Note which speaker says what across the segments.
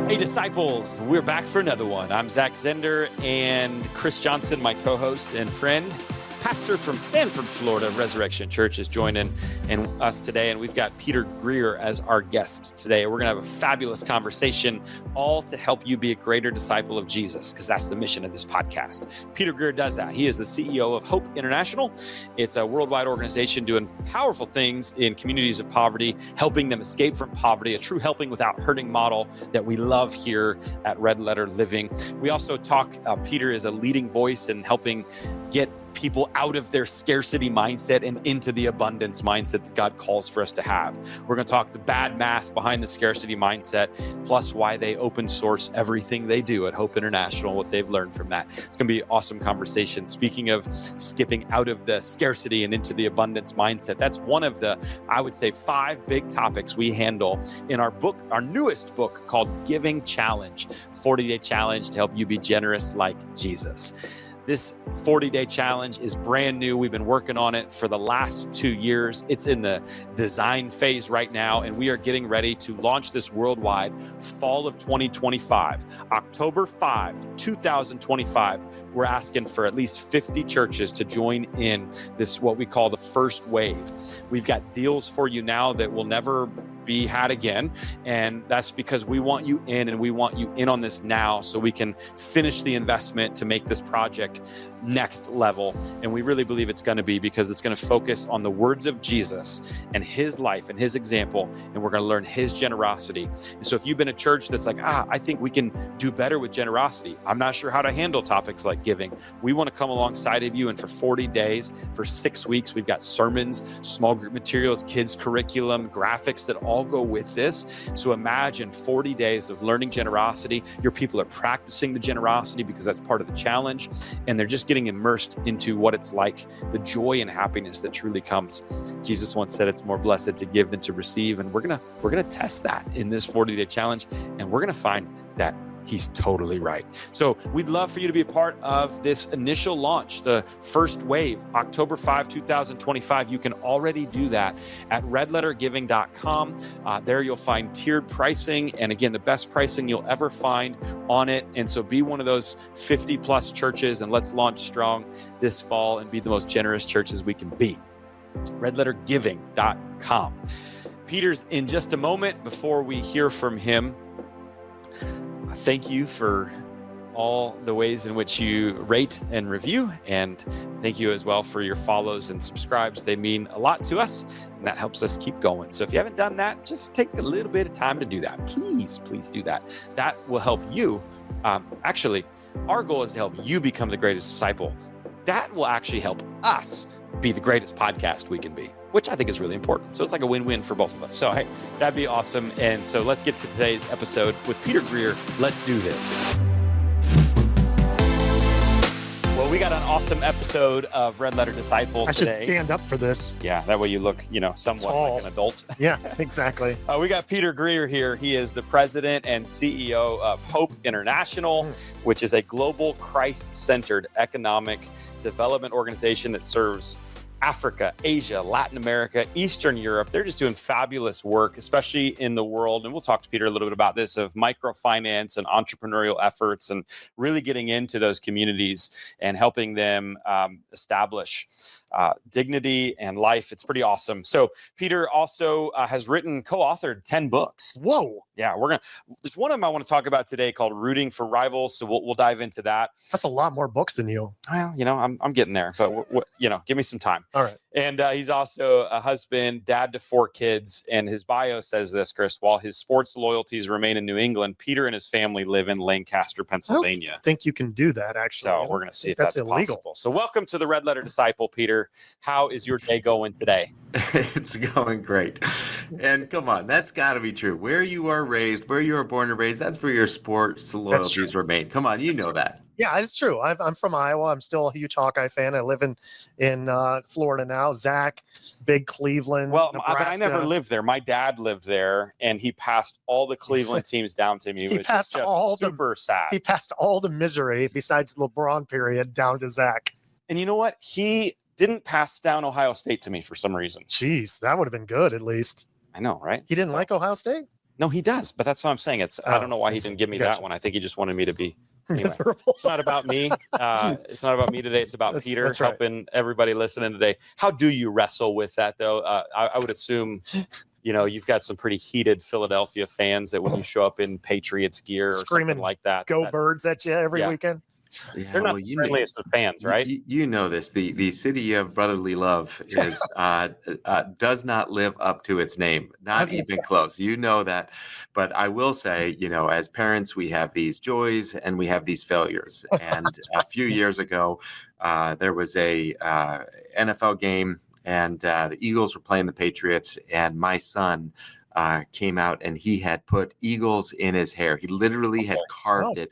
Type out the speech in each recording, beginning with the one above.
Speaker 1: Hey, disciples, we're back for another one. I'm Zach Zender, and Chris Johnson, my co-host and friend, pastor from Sanford, Florida, Resurrection Church, is joining us today, and we've got Peter Greer as our guest today. We're going to have a fabulous conversation, all to help you be a greater disciple of Jesus, because that's the mission of this podcast. Peter Greer does that. He is the CEO of Hope International. It's a worldwide organization doing powerful things in communities of poverty, helping them escape from poverty, a true helping without hurting model that we love here at Red Letter Living. We also talk, Peter is a leading voice in helping get people out of their scarcity mindset and into the abundance mindset that God calls for us to have. We're going to talk the bad math behind the scarcity mindset, plus why they open source everything they do at Hope International, what they've learned from that. It's going to be an awesome conversation. Speaking of skipping out of the scarcity and into the abundance mindset, that's one of the, I would say, 5 big topics we handle in our book, our newest book called Giving Challenge, 40-day challenge to help you be generous like Jesus. This 40-day challenge is brand new. We've been working on it for the last 2 years. It's in the design phase right now, and we are getting ready to launch this worldwide fall of 2025. October 5, 2025, we're asking for at least 50 churches to join in this, what we call the first wave. We've got deals for you now that will never be had again, and that's because we want you in, and we want you in on this now so we can finish the investment to make this project next level. And we really believe it's going to be, because it's going to focus on the words of Jesus and his life and his example, and we're going to learn his generosity. And so if you've been a church that's like, I think we can do better with generosity, I'm not sure how to handle topics like giving, we want to come alongside of you. And for 40 days, for 6 weeks, we've got sermons, small group materials, kids curriculum, graphics that all go with this. So imagine 40 days of learning generosity. Your people are practicing the generosity because that's part of the challenge, and they're just getting immersed into what it's like, the joy and happiness that truly comes. Jesus once said it's more blessed to give than to receive, and we're gonna test that in this 40-day challenge, and we're gonna find that he's totally right. So we'd love for you to be a part of this initial launch, the first wave, October 5, 2025. You can already do that at redlettergiving.com. There you'll find tiered pricing, and again, the best pricing you'll ever find on it. And so be one of those 50 plus churches, and let's launch strong this fall and be the most generous churches we can be. redlettergiving.com. Peter's in just a moment. Before we hear from him, thank you for all the ways in which you rate and review, and thank you as well for your follows and subscribes. They mean a lot to us, and that helps us keep going. So if you haven't done that, just take a little bit of time to do that. Please do that. That will help you. Actually, our goal is to help you become the greatest disciple. That will actually help us be the greatest podcast we can be, which I think is really important. So it's like a win-win for both of us. So hey, that'd be awesome. And so let's get to today's episode with Peter Greer. Let's do this. Well, we got an awesome episode of Red Letter Disciple today.
Speaker 2: I should stand up for this.
Speaker 1: Yeah, that way you look, somewhat like an adult.
Speaker 2: Yes, exactly.
Speaker 1: We got Peter Greer here. He is the president and CEO of Hope International, which is a global Christ-centered economic development organization that serves Africa, Asia, Latin America, Eastern Europe. They're just doing fabulous work, especially in the world. And we'll talk to Peter a little bit about this, of microfinance and entrepreneurial efforts, and really getting into those communities and helping them establish dignity and life. It's pretty awesome. So Peter also has co-authored 10 books.
Speaker 2: Whoa.
Speaker 1: Yeah, there's one of them I want to talk about today called Rooting for Rivals. So we'll dive into that.
Speaker 2: That's a lot more books than you.
Speaker 1: Well, I'm getting there, but give me some time.
Speaker 2: All right.
Speaker 1: And he's also a husband, dad to 4 kids. And his bio says this, Chris: while his sports loyalties remain in New England, Peter and his family live in Lancaster, Pennsylvania.
Speaker 2: I don't think you can do that, actually.
Speaker 1: So we're going to see if that's
Speaker 2: illegal.
Speaker 1: Possible. So welcome to the Red Letter Disciple, Peter. How is your day going today?
Speaker 3: It's going great. And come on, that's got to be true. Where you are raised, where you are born and raised, that's where your sports loyalties remain. Come on, you know that.
Speaker 2: Yeah, it's true. I'm from Iowa. I'm still a huge Hawkeye fan. I live in Florida now. Zach, big Cleveland.
Speaker 1: Well, but I never lived there. My dad lived there, and he passed all the Cleveland teams down to me.
Speaker 2: He passed all
Speaker 1: super sad.
Speaker 2: He passed all the misery besides the LeBron period down to Zach.
Speaker 1: And you know what? He didn't pass down Ohio State to me for some reason.
Speaker 2: Jeez, that would have been good at least.
Speaker 1: I know, right?
Speaker 2: He didn't like Ohio State?
Speaker 1: No, he does, but that's what I'm saying. I don't know why he didn't give me that one. I think he just wanted me to be. Anyway, it's not about me. It's not about me today. It's about Peter
Speaker 2: that's right.
Speaker 1: helping everybody listening today. How do you wrestle with that, though? I would assume, you've got some pretty heated Philadelphia fans that when you show up in Patriots gear or
Speaker 2: Screaming,
Speaker 1: something like that,
Speaker 2: "Go Birds" at you every weekend.
Speaker 3: Yeah,
Speaker 1: they're not the friendliest of fans, right?
Speaker 3: You know this. The city of brotherly love is does not live up to its name. Not even close. You know that. But I will say, as parents, we have these joys and we have these failures. And a few years ago, there was a NFL game, and the Eagles were playing the Patriots, and my son came out and he had put eagles in his hair. He literally had carved it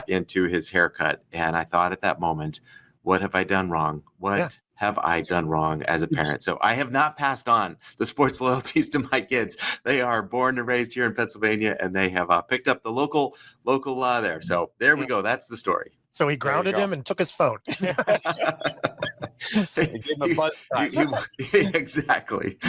Speaker 3: into his haircut. And I thought at that moment, what have I done wrong? What have I done wrong as a parent? So I have not passed on the sports loyalties to my kids. They are born and raised here in Pennsylvania, and they have picked up the local law there. So there we go. That's the story.
Speaker 2: So he grounded him and took his phone.
Speaker 1: He gave him a buzz cut.
Speaker 3: Exactly.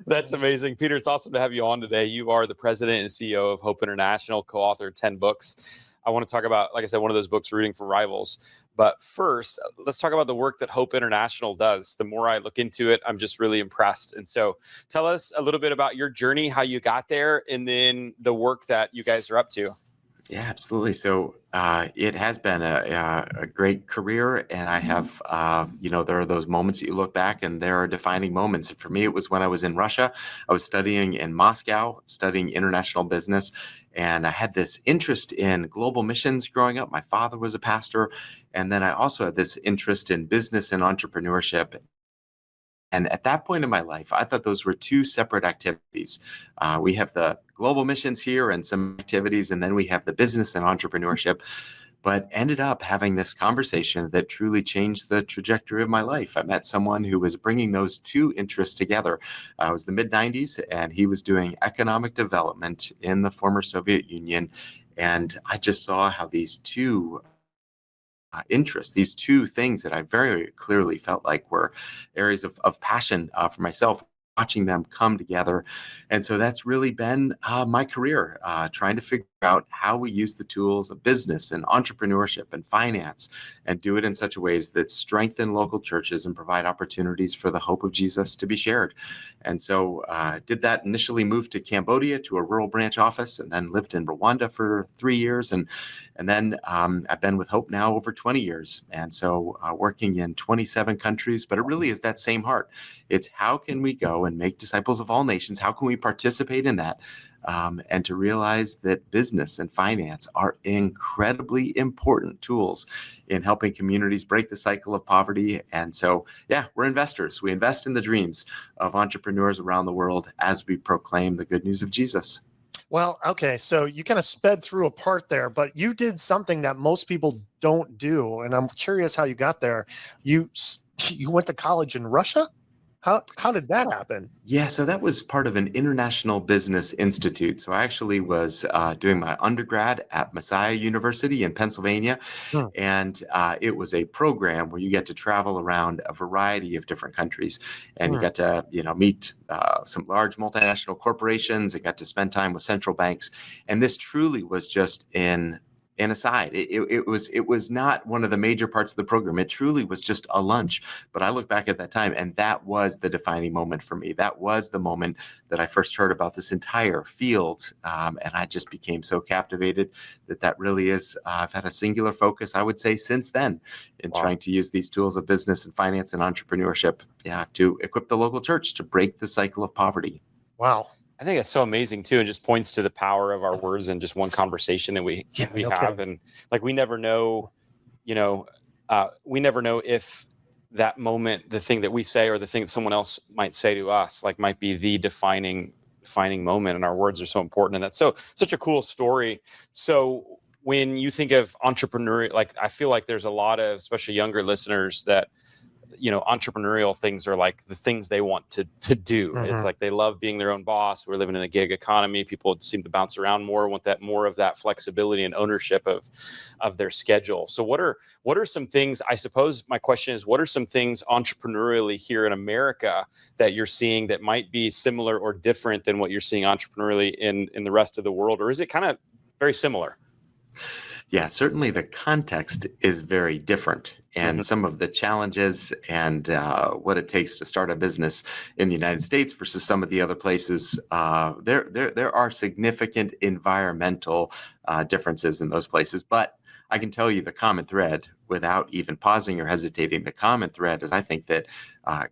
Speaker 1: That's amazing. Peter, it's awesome to have you on today. You are the president and CEO of Hope International, co-authored 10 books. I want to talk about, like I said, one of those books, Rooting for Rivals. But first, let's talk about the work that Hope International does. The more I look into it, I'm just really impressed. And so tell us a little bit about your journey, how you got there, and then the work that you guys are up to.
Speaker 3: Yeah, absolutely. So it has been a great career, and I have, there are those moments that you look back, and there are defining moments. And for me, it was when I was in Russia. I was studying in Moscow, studying international business, and I had this interest in global missions growing up. My father was a pastor, and then I also had this interest in business and entrepreneurship. And at that point in my life, I thought those were two separate activities. We have the global missions here and some activities, and then we have the business and entrepreneurship, but ended up having this conversation that truly changed the trajectory of my life. I met someone who was bringing those two interests together. It was the mid-90s, and he was doing economic development in the former Soviet Union. And I just saw how these two interests, these two things that I very clearly felt like were areas of passion for myself, watching them come together. And so that's really been my career, trying to figure out how we use the tools of business and entrepreneurship and finance and do it in such a ways that strengthen local churches and provide opportunities for the hope of Jesus to be shared. And so did that, initially moved to Cambodia to a rural branch office, and then lived in Rwanda for 3 years. And then I've been with Hope now over 20 years. And so working in 27 countries, but it really is that same heart. It's how can we go and make disciples of all nations? How can we participate in that? And to realize that business and finance are incredibly important tools in helping communities break the cycle of poverty. And so, we're investors. We invest in the dreams of entrepreneurs around the world as we proclaim the good news of Jesus.
Speaker 2: Well, okay, so you kind of sped through a part there, but you did something that most people don't do, and I'm curious how you got there. You went to college in Russia? How did that happen?
Speaker 3: Yeah, so that was part of an international business institute. So I actually was doing my undergrad at Messiah University in Pennsylvania. And it was a program where you get to travel around a variety of different countries. And you got to, meet some large multinational corporations and got to spend time with central banks. And this truly was just an aside. It was not one of the major parts of the program. It truly was just a lunch. But I look back at that time, and that was the defining moment for me. That was the moment that I first heard about this entire field. And I just became so captivated that really is, I've had a singular focus, I would say, since then in trying to use these tools of business and finance and entrepreneurship to equip the local church to break the cycle of poverty.
Speaker 2: Wow.
Speaker 1: I think that's so amazing too, and just points to the power of our words and just one conversation that we have. Kidding. And like, we never know, we never know if that moment, the thing that we say or the thing that someone else might say to us, like, might be the defining moment. And our words are so important. And that's such a cool story. So when you think of entrepreneur, like, I feel like there's a lot of, especially younger listeners, that entrepreneurial things are like the things they want to do.
Speaker 2: Mhm.
Speaker 1: It's like they love being their own boss. We're living in a gig economy. People seem to bounce around more, want that more of that flexibility and ownership of their schedule. So what are some things, I suppose my question is, what are some things entrepreneurially here in America that you're seeing that might be similar or different than what you're seeing entrepreneurially in the rest of the world? Or is it kind of very similar?
Speaker 3: Yeah, certainly the context is very different, and
Speaker 1: Mhm.
Speaker 3: some of the challenges and what it takes to start a business in the United States versus some of the other places. There are significant environmental differences in those places, but I can tell you the common thread without even pausing or hesitating. The common thread is I think that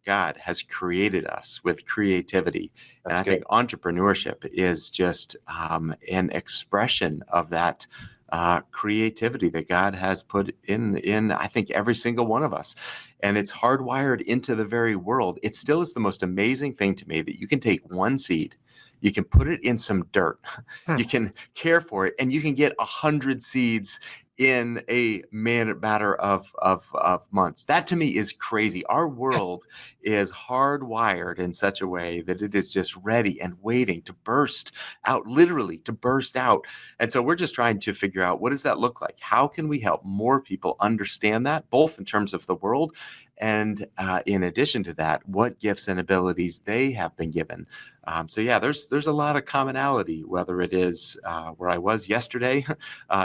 Speaker 3: God has created us with creativity, and
Speaker 1: That's
Speaker 3: I
Speaker 1: good.
Speaker 3: think entrepreneurship is just an expression of that creativity that God has put in I think every single one of us, and it's hardwired into the very world. It still is the most amazing thing to me that you can take one seed, you can put it in some dirt,
Speaker 2: Hmm.
Speaker 3: you can care for it, and you can get 100 seeds in a matter of months. That to me is crazy. Our world is hardwired in such a way that it is just ready and waiting to burst out, literally to burst out. And so we're just trying to figure out, what does that look like? How can we help more people understand that, both in terms of the world and in addition to that, what gifts and abilities they have been given. So yeah, there's a lot of commonality, whether it is where I was yesterday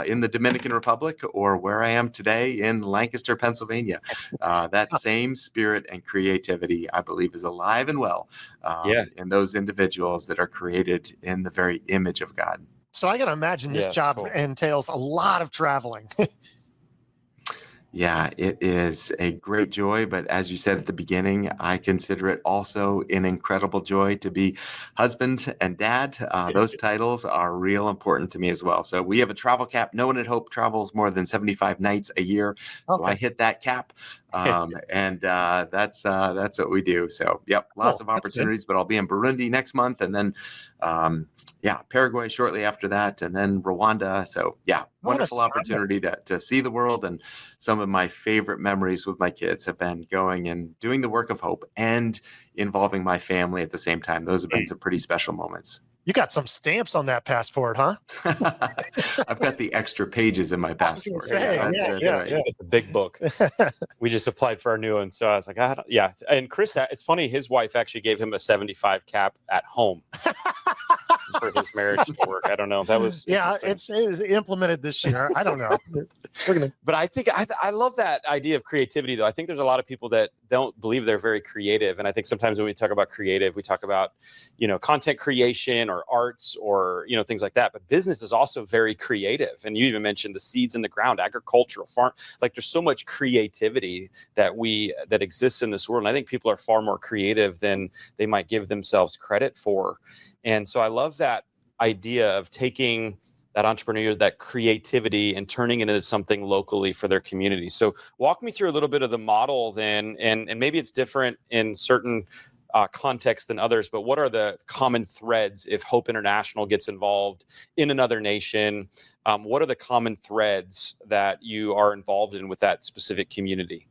Speaker 3: in the Dominican Republic or where I am today in Lancaster, Pennsylvania. That same spirit and creativity, I believe, is alive and well
Speaker 1: Yeah.
Speaker 3: in those individuals that are created in the very image of God.
Speaker 2: So I got to imagine this
Speaker 1: Yeah, it's
Speaker 2: job
Speaker 1: cool.
Speaker 2: entails a lot of traveling.
Speaker 3: Yeah, it is a great joy, but as you said at the beginning, I consider it also an incredible joy to be husband and dad. Those titles are real important to me as well. So we have a travel cap. No one at Hope travels more than 75 nights a year. So I
Speaker 2: Okay.
Speaker 3: hit that cap, and that's what we do. So yep, lots
Speaker 2: Cool.
Speaker 3: of
Speaker 2: That's good.
Speaker 3: opportunities. But I'll be in Burundi next month, and then Paraguay shortly after that, and then Rwanda. So yeah,
Speaker 2: What a
Speaker 3: wonderful
Speaker 2: assignment.
Speaker 3: opportunity to see the world. And some of my favorite memories with my kids have been going and doing the work of hope and involving my family at the same time. Those have been some pretty special moments.
Speaker 2: You got some stamps on that passport, huh?
Speaker 3: I've got the extra pages in my
Speaker 2: I was gonna
Speaker 3: passport.
Speaker 2: say,
Speaker 3: Yeah, that's right.
Speaker 1: Yeah, the big book. We just applied for our new one, so I was like, yeah. And Chris, it's funny, his wife actually gave him a 75 cap at home for his marriage to work. I don't know. That was
Speaker 2: Yeah,
Speaker 1: interesting.
Speaker 2: it's implemented this year. I don't know. We're gonna.
Speaker 1: But I think I love that idea of creativity, though. I think there's a lot of people that don't believe they're very creative, and I think sometimes when we talk about creative, we talk about content creation or arts or things like that. But business is also very creative, and you even mentioned the seeds in the ground, agricultural, farm. Like there's so much creativity that exists in this world, and I think people are far more creative than they might give themselves credit for. And so I love that idea of taking that entrepreneur, that creativity, and turning it into something locally for their community. So walk me through a little bit of the model then, and maybe it's different in certain contexts than others, but what are the common threads if Hope International gets involved in another nation? What are the common threads that you are involved in with that specific community?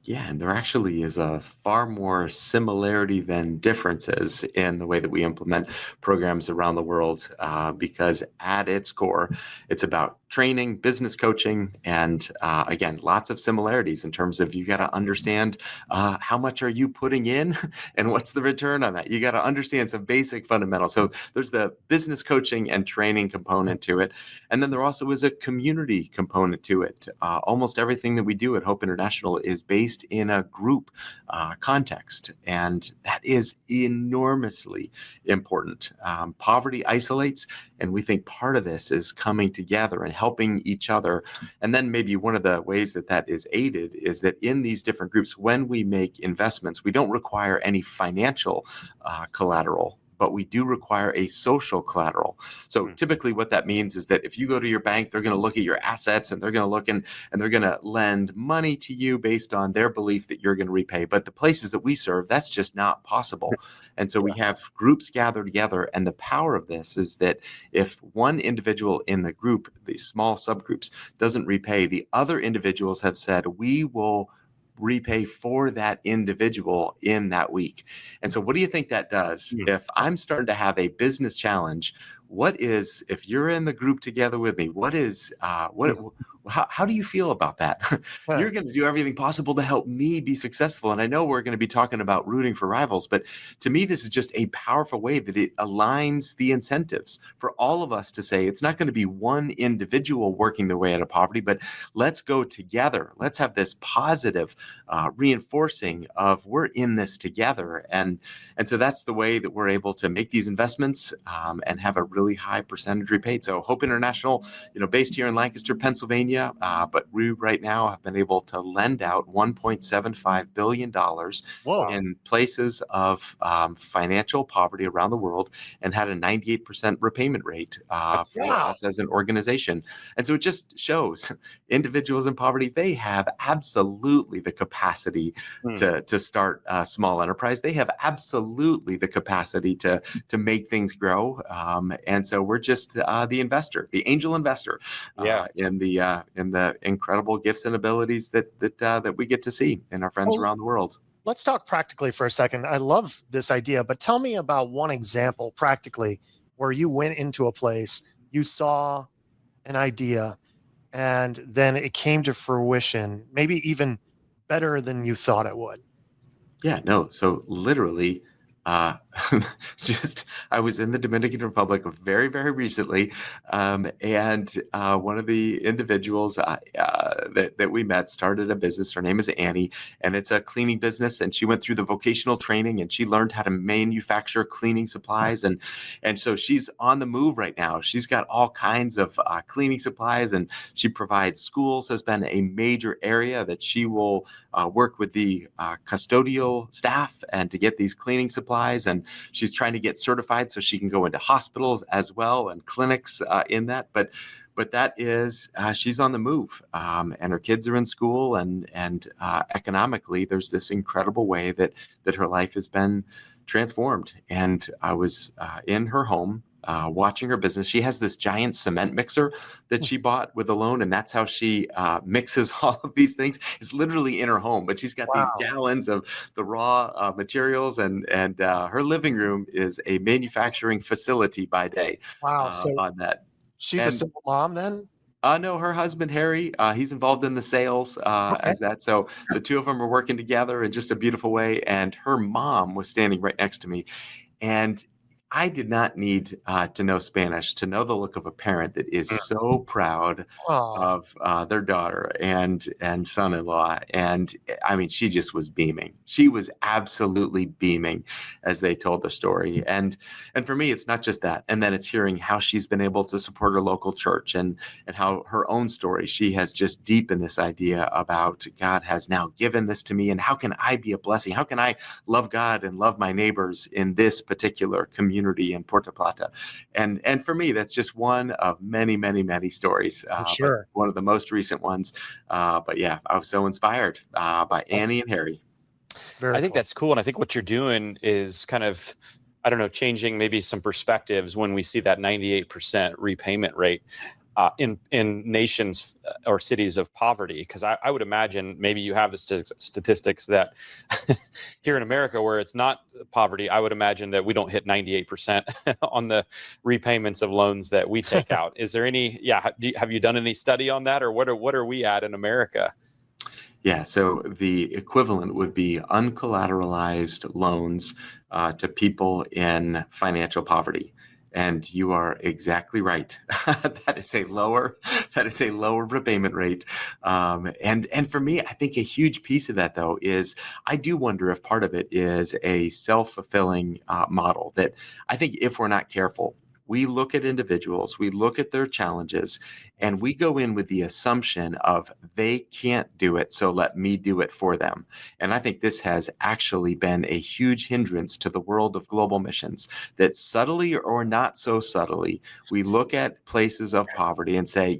Speaker 3: Yeah, and there actually is a far more similarity than differences in the way that we implement programs around the world, because at its core, it's about training, business coaching, and again, lots of similarities in terms of you got to understand how much are you putting in and what's the return on that. You got to understand some basic fundamentals. So there's the business coaching and training component to it, and then there also is a community component to it. Almost everything that we do at Hope International is based in a group context, and that is enormously important. Poverty isolates, and we think part of this is coming together and helping each other. And then maybe one of the ways that is aided is that in these different groups, when we make investments, we don't require any financial collateral, but we do require a social collateral. So typically what that means is that if you go to your bank, they're going to look at your assets and they're going to look and they're going to lend money to you based on their belief that you're going to repay. But the places that we serve, that's just not possible. And so we have groups gather together. And the power of this is that if one individual in the group, these small subgroups, doesn't repay, the other individuals have said, we will repay for that individual in that week. And so what do you think that does? If I'm starting to have a business challenge, if you're in the group together with me, how do you feel about that? You're going to do everything possible to help me be successful. And I know we're going to be talking about rooting for rivals, but to me, this is just a powerful way that it aligns the incentives for all of us to say, it's not going to be one individual working their way out of poverty, but let's go together. Let's have this positive reinforcing of we're in this together. And so that's the way that we're able to make these investments and have a really high percentage repaid. So Hope International, based here in Lancaster, Pennsylvania, but we right now have been able to lend out $1.75 billion in places of financial poverty around the world and had a 98% repayment rate for us as an organization. And so it just shows individuals in poverty, they have absolutely the capacity to start a small enterprise. They have absolutely the capacity to make things grow. And so we're just the investor, the angel investor in the incredible gifts and abilities that we get to see in our friends around the world.
Speaker 2: Let's talk practically for a second. I love this idea, but tell me about one example practically where you went into a place, you saw an idea, and then it came to fruition, maybe even better than you thought it would.
Speaker 3: Yeah, no. So literally, uh, I was in the Dominican Republic very, very recently, and one of the individuals that we met started a business. Her name is Annie, and it's a cleaning business. And she went through the vocational training, and she learned how to manufacture cleaning supplies. And so she's on the move right now. She's got all kinds of cleaning supplies, and she provides schools. Has been a major area that she will work with the custodial staff and to get these cleaning supplies. And she's trying to get certified so she can go into hospitals as well and clinics in that. But that is, she's on the move, and her kids are in school, and economically, there's this incredible way that her life has been transformed. And I was in her home. Watching her business. She has this giant cement mixer that she bought with a loan, and that's how she mixes all of these things. It's literally in her home, but she's got these gallons of the raw materials, and her living room is a manufacturing facility by day.
Speaker 2: So
Speaker 3: on that.
Speaker 2: She's a single mom then?
Speaker 3: No, her husband, Harry, he's involved in the sales as that. So the two of them are working together in just a beautiful way. And her mom was standing right next to me. And I did not need to know Spanish to know the look of a parent that is so proud of their daughter and son-in-law. And I mean, she just was beaming. She was absolutely beaming as they told the story. And for me, it's not just that. And then it's hearing how she's been able to support her local church and how her own story, she has just deepened this idea about God has now given this to me. And how can I be a blessing? How can I love God and love my neighbors in this particular community in Puerto Plata? And for me, that's just one of many, many, many stories. But one of the most recent ones. But yeah, I was so inspired by Annie and Harry.
Speaker 1: I think that's cool. And I think what you're doing is kind of, I don't know, changing maybe some perspectives when we see that 98% repayment rate in nations or cities of poverty. Because I would imagine maybe you have the statistics that here in America where it's not poverty, I would imagine that we don't hit 98% on the repayments of loans that we take out. Is there any, have you done any study on that, or what are we at in America?
Speaker 3: Yeah, so the equivalent would be uncollateralized loans to people in financial poverty. And you are exactly right. That is a lower repayment rate. And for me, I think a huge piece of that, though, is I do wonder if part of it is a self-fulfilling model that I think if we're not careful, we look at individuals, we look at their challenges, and we go in with the assumption of they can't do it, so let me do it for them. And I think this has actually been a huge hindrance to the world of global missions, that subtly or not so subtly, we look at places of poverty and say,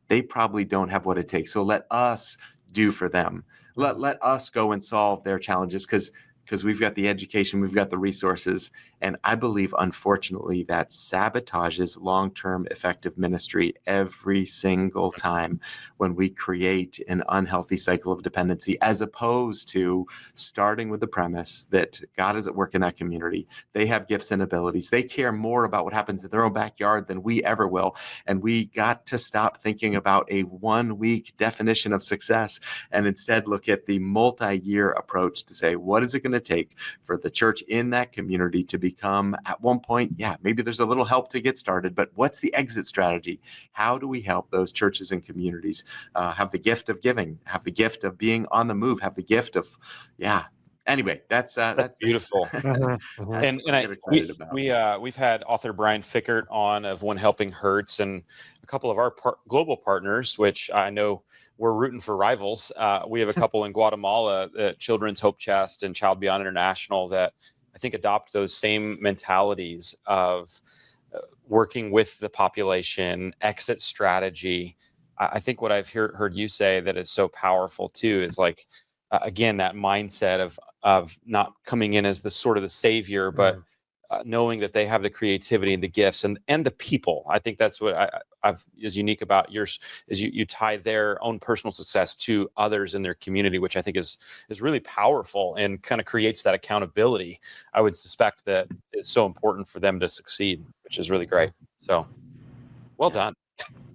Speaker 3: they probably don't have what it takes, so let us do for them. Let us go and solve their challenges, because because we've got the education, we've got the resources. And I believe, unfortunately, that sabotages long-term effective ministry every single time when we create an unhealthy cycle of dependency, as opposed to starting with the premise that God is at work in that community. They have gifts and abilities. They care more about what happens in their own backyard than we ever will. And we got to stop thinking about a 1-week definition of success and instead look at the multi-year approach to say, what is it going to take for the church in that community to become, at one point, maybe there's a little help to get started, but what's the exit strategy? How do we help those churches and communities have the gift of giving, have the gift of being on the move, have the gift of, anyway, that's
Speaker 1: beautiful.
Speaker 2: Mm-hmm. Mm-hmm.
Speaker 1: And
Speaker 3: what I get excited about.
Speaker 1: we've had author Brian Fickert on of When Helping Hurts, and a couple of our global partners, which I know we're rooting for rivals. We have a couple in Guatemala, Children's Hope Chest and Child Beyond International, that I think adopt those same mentalities of working with the population, exit strategy. I think what I've heard you say that is so powerful too is like, again, that mindset of not coming in as the sort of the savior, but knowing that they have the creativity and the gifts and the people. I think that's what I've is unique about yours is you tie their own personal success to others in their community, which I think is really powerful and kind of creates that accountability. I would suspect that it's so important for them to succeed, which is really great. So well done.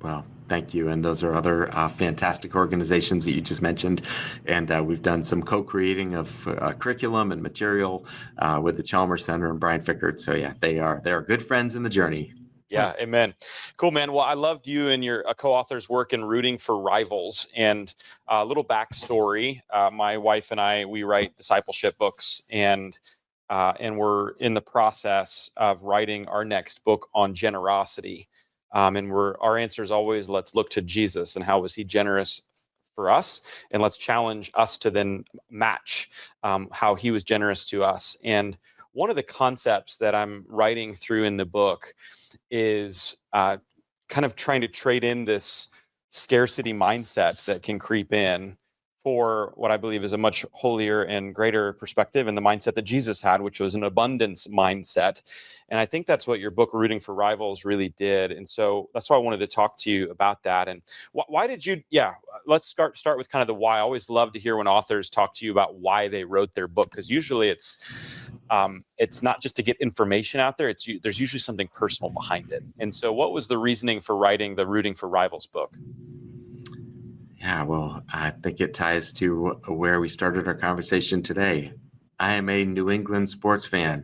Speaker 3: Well, thank you. And those are other fantastic organizations that you just mentioned. And we've done some co-creating of curriculum and material with the Chalmers Center and Brian Fickert. So they are good friends in the journey.
Speaker 1: Yeah, amen. Cool, man. Well, I loved you and your co-author's work in Rooting for Rivals. And a little backstory, my wife and I, we write discipleship books, and we're in the process of writing our next book on generosity. And our answer is always, let's look to Jesus and how was he generous for us, and let's challenge us to then match how he was generous to us. And one of the concepts that I'm writing through in the book is kind of trying to trade in this scarcity mindset that can creep in for what I believe is a much holier and greater perspective, and the mindset that Jesus had, which was an abundance mindset. And I think that's what your book, Rooting for Rivals, really did. And so that's why I wanted to talk to you about that. And why did you, let's start with kind of the why. I always love to hear when authors talk to you about why they wrote their book, because usually it's not just to get information out there. There's usually something personal behind it. And so what was the reasoning for writing the Rooting for Rivals book?
Speaker 3: Yeah, well, I think it ties to where we started our conversation today. I am a New England sports fan.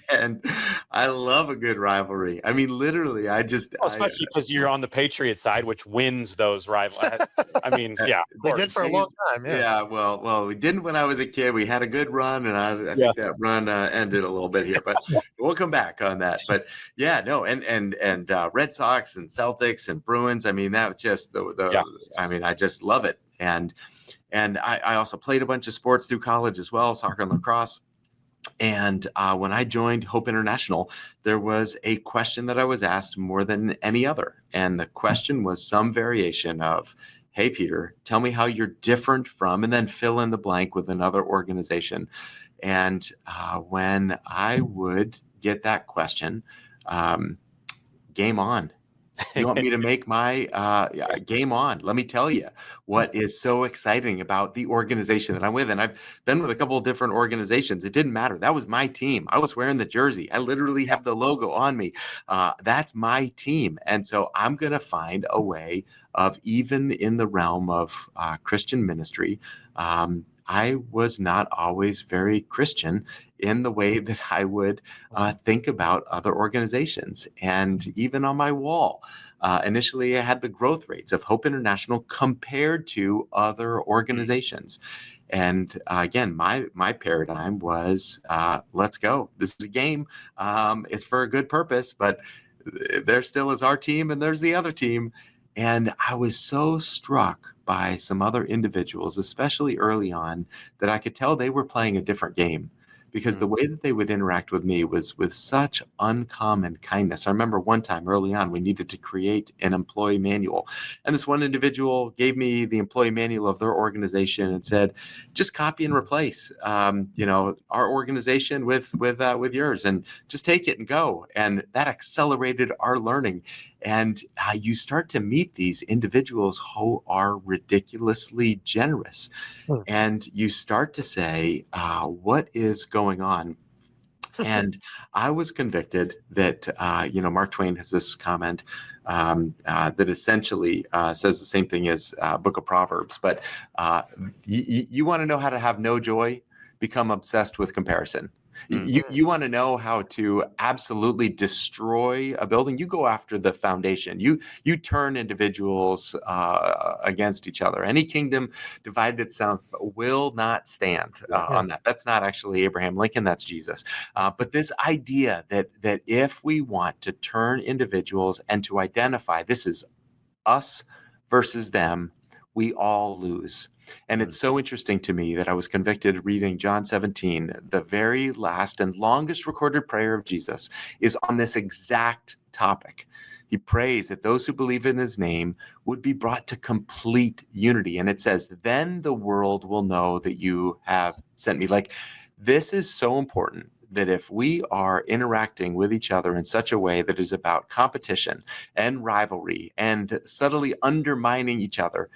Speaker 3: And I love a good rivalry. I mean, literally,
Speaker 1: especially because you're on the Patriot side, which wins those rivalries. I mean, yeah,
Speaker 2: they did for a long time.
Speaker 3: Yeah. Well, we didn't when I was a kid. We had a good run, and I think that run ended a little bit here, but we'll come back on that. But and Red Sox and Celtics and Bruins. I mean, that just I mean, I just love it. And I also played a bunch of sports through college as well, soccer and lacrosse. And when I joined Hope International, there was a question that I was asked more than any other. And the question was some variation of, hey, Peter, tell me how you're different from, and then fill in the blank with another organization. And when I would get that question, game on. You want me to make my game on? Let me tell you what is so exciting about the organization that I'm with. And I've been with a couple of different organizations. It didn't matter. That was my team. I was wearing the jersey. I literally have the logo on me. That's my team. And so I'm going to find a way of, even in the realm of Christian ministry, I was not always very Christian in the way that I would think about other organizations. And even on my wall, initially I had the growth rates of Hope International compared to other organizations. And again, my paradigm was, let's go. This is a game. It's for a good purpose, but there still is our team and there's the other team. And I was so struck by some other individuals, especially early on, that I could tell they were playing a different game. because the way that they would interact with me was with such uncommon kindness. I remember one time early on, we needed to create an employee manual. And this one individual gave me the employee manual of their organization and said, just copy and replace, our organization with yours, and just take it and go. And that accelerated our learning. And you start to meet these individuals who are ridiculously generous.
Speaker 2: Hmm.
Speaker 3: And you start to say, what is going on? And I was convicted that, Mark Twain has this comment that essentially says the same thing as Book of Proverbs. But you want to know how to have no joy? Become obsessed with comparison. You want to know how to absolutely destroy a building? You go after the foundation. You turn individuals against each other. Any kingdom divided itself will not stand on that. That's not actually Abraham Lincoln. That's Jesus. But this idea that if we want to turn individuals and to identify this is us versus them, we all lose. And it's so interesting to me that I was convicted reading John 17. The very last and longest recorded prayer of Jesus is on this exact topic. He prays that those who believe in his name would be brought to complete unity. And it says, then the world will know that you have sent me. Like, this is so important, that if we are interacting with each other in such a way that is about competition and rivalry and subtly undermining each other,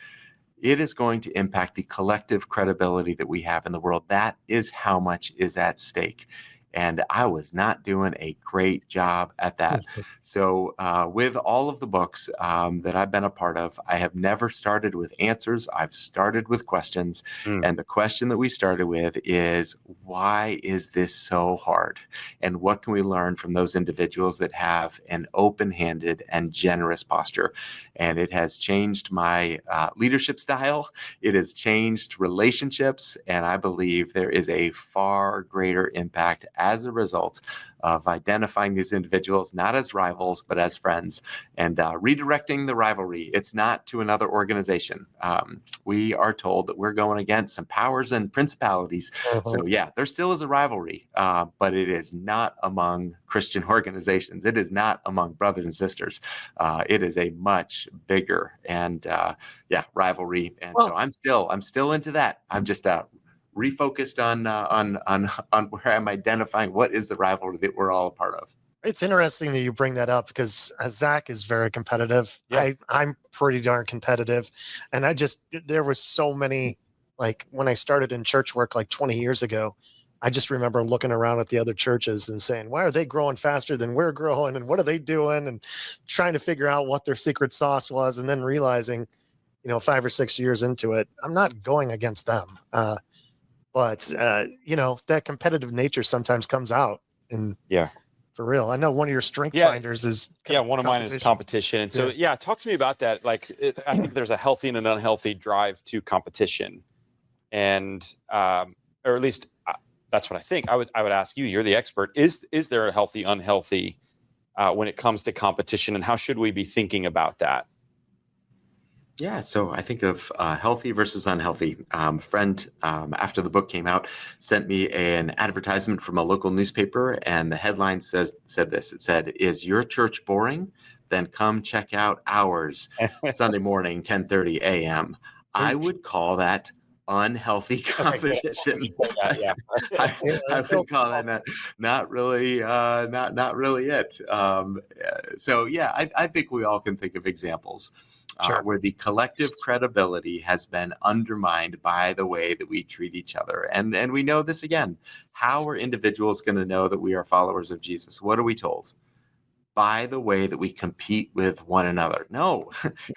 Speaker 3: it is going to impact the collective credibility that we have in the world. That is how much is at stake. And I was not doing a great job at that. So with all of the books that I've been a part of, I have never started with answers. I've started with questions. And the question that we started with is, why is this so hard? And what can we learn from those individuals that have an open-handed and generous posture? And it has changed my leadership style. It has changed relationships. And I believe there is a far greater impact as a result of identifying these individuals not as rivals, but as friends, and redirecting the rivalry. It's not to another organization. We are told that we're going against some powers and principalities. So yeah, there still is a rivalry, but it is not among Christian organizations. It is not among brothers and sisters. It is a much bigger and rivalry. And so I'm still into that. I'm just refocused on where I'm identifying what is the rivalry that we're all a part of.
Speaker 2: It's interesting that you bring that up because Zach is very competitive.
Speaker 1: Yeah.
Speaker 2: I'm pretty darn competitive. And there was so many, like when I started in church work like 20 years ago, I just remember looking around at the other churches and saying, why are they growing faster than we're growing? And what are they doing? And trying to figure out what their secret sauce was. And then realizing, 5 or 6 years into it, I'm not going against them. But that competitive nature sometimes comes out. And for real, I know one of your strength finders is
Speaker 1: one of mine is competition. And so talk to me about that. Like, I think there's a healthy and an unhealthy drive to competition, and or at least that's what I think. I would ask you. You're the expert. Is there a healthy, unhealthy when it comes to competition, and how should we be thinking about that?
Speaker 3: Yeah, so I think of healthy versus unhealthy. A friend, after the book came out, sent me an advertisement from a local newspaper, and the headline said this. It said, "Is your church boring? Then come check out ours Sunday morning, 10:30 a.m." I would call that unhealthy competition. I would call that not really it. So yeah, I think we all can think of examples where the collective credibility has been undermined by the way that we treat each other. And we know this again. How are individuals going to know that we are followers of Jesus? What are we told? By the way that we compete with one another. No,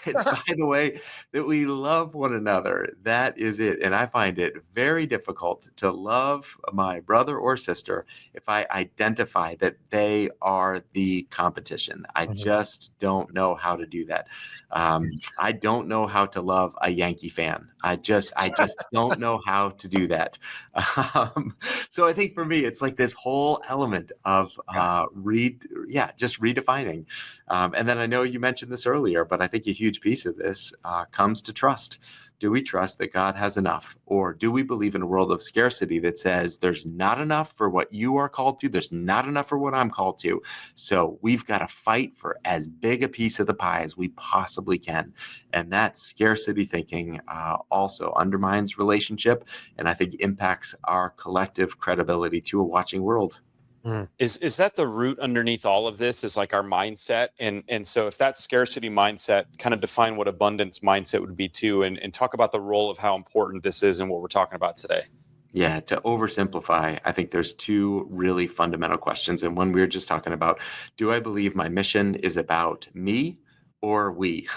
Speaker 3: it's by the way that we love one another. That is it. And I find it very difficult to love my brother or sister if I identify that they are the competition. I just don't know how to do that. I don't know how to love a Yankee fan. I just don't know how to do that. So I think for me, it's like this whole element of just redefining. And then I know you mentioned this earlier, but I think a huge piece of this comes to trust. Do we trust that God has enough? Or do we believe in a world of scarcity that says there's not enough for what you are called to, there's not enough for what I'm called to, so we've got to fight for as big a piece of the pie as we possibly can? And that scarcity thinking also undermines relationship, and I think impacts our collective credibility to a watching world.
Speaker 1: Is that the root underneath all of this, is like our mindset? And so if that scarcity mindset, kind of define what abundance mindset would be too, and talk about the role of how important this is and what we're talking about today.
Speaker 3: Yeah, to oversimplify, I think there's two really fundamental questions. And one we were just talking about, do I believe my mission is about me or we?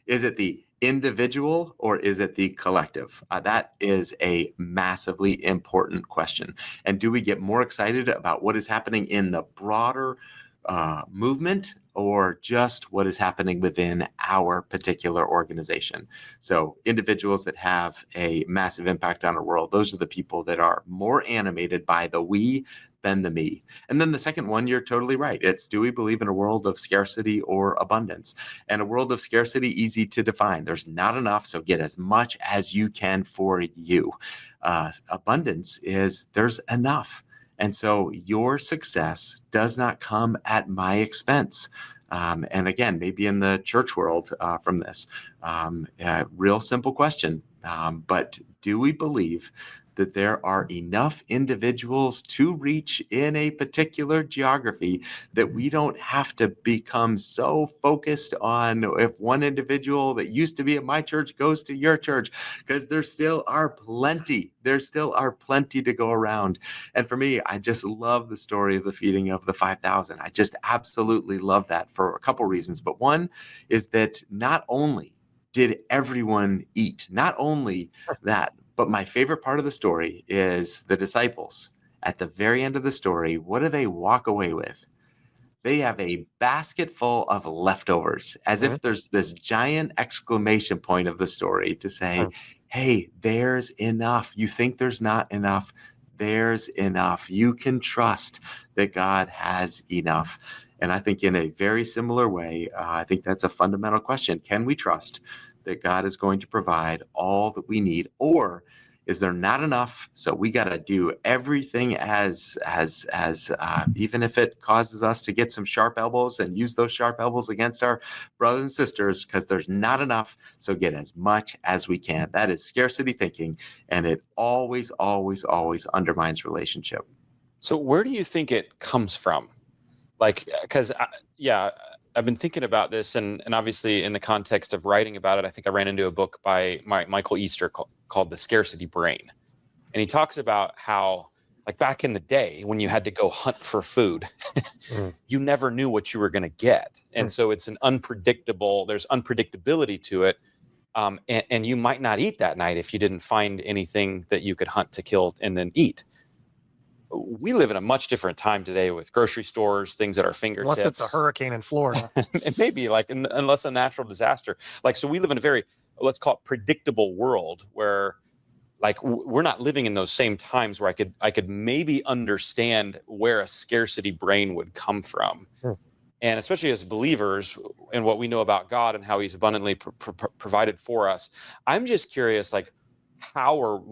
Speaker 3: Is it the individual or is it the collective? That is a massively important question. And do we get more excited about what is happening in the broader movement or just what is happening within our particular organization? So individuals that have a massive impact on our world, those are the people that are more animated by the we than the me. And then the second one, you're totally right. It's, do we believe in a world of scarcity or abundance? And a world of scarcity, easy to define. There's not enough, so get as much as you can for you. Abundance is there's enough. And so your success does not come at my expense. And again, maybe in the church world from this, real simple question. But do we believe that there are enough individuals to reach in a particular geography that we don't have to become so focused on if one individual that used to be at my church goes to your church? Because there still are plenty. There still are plenty to go around. And for me, I just love the story of the feeding of the 5,000. I just absolutely love that for a couple reasons. But one is that not only did everyone eat, not only that, but my favorite part of the story is the disciples. At the very end of the story, what do they walk away with? They have a basket full of leftovers, as if there's this giant exclamation point of the story to say, hey, there's enough. You think there's not enough? There's enough. You can trust that God has enough. And I think in a very similar way, I think that's a fundamental question. Can we trust that God is going to provide all that we need? Or is there not enough? So we got to do everything as even if it causes us to get some sharp elbows and use those sharp elbows against our brothers and sisters, because there's not enough. So get as much as we can. That is scarcity thinking, and it always, always, always undermines relationship.
Speaker 1: So where do you think it comes from? Like, because I've been thinking about this, and obviously in the context of writing about it, I think I ran into a book by Michael Easter called The Scarcity Brain. And he talks about how, like back in the day when you had to go hunt for food, you never knew what you were going to get. And so it's there's unpredictability to it. And you might not eat that night if you didn't find anything that you could hunt to kill and then eat. We live in a much different time today with grocery stores, things at our fingertips.
Speaker 2: Unless it's a hurricane in Florida.
Speaker 1: And maybe unless a natural disaster. So we live in a very, let's call it predictable world where we're not living in those same times where I could maybe understand where a scarcity brain would come from. And especially as believers and what we know about God and how he's abundantly provided for us. I'm just curious, how or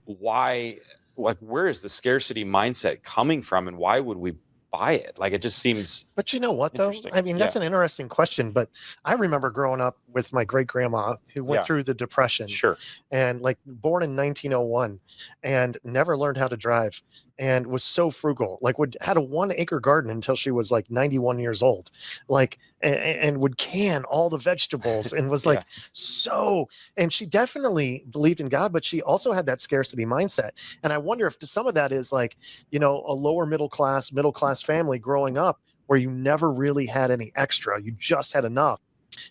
Speaker 1: why, where is the scarcity mindset coming from, and why would we buy it? It just seems.
Speaker 2: But you know what, though? I mean, that's an interesting question. But I remember growing up with my great grandma who went through the Depression.
Speaker 1: Sure.
Speaker 2: And born in 1901 and never learned how to drive and was so frugal, had a 1 acre garden until she was 91 years old, and would can all the vegetables and was and she definitely believed in God, but she also had that scarcity mindset. And I wonder if some of that is a lower middle class family growing up where you never really had any extra, you just had enough.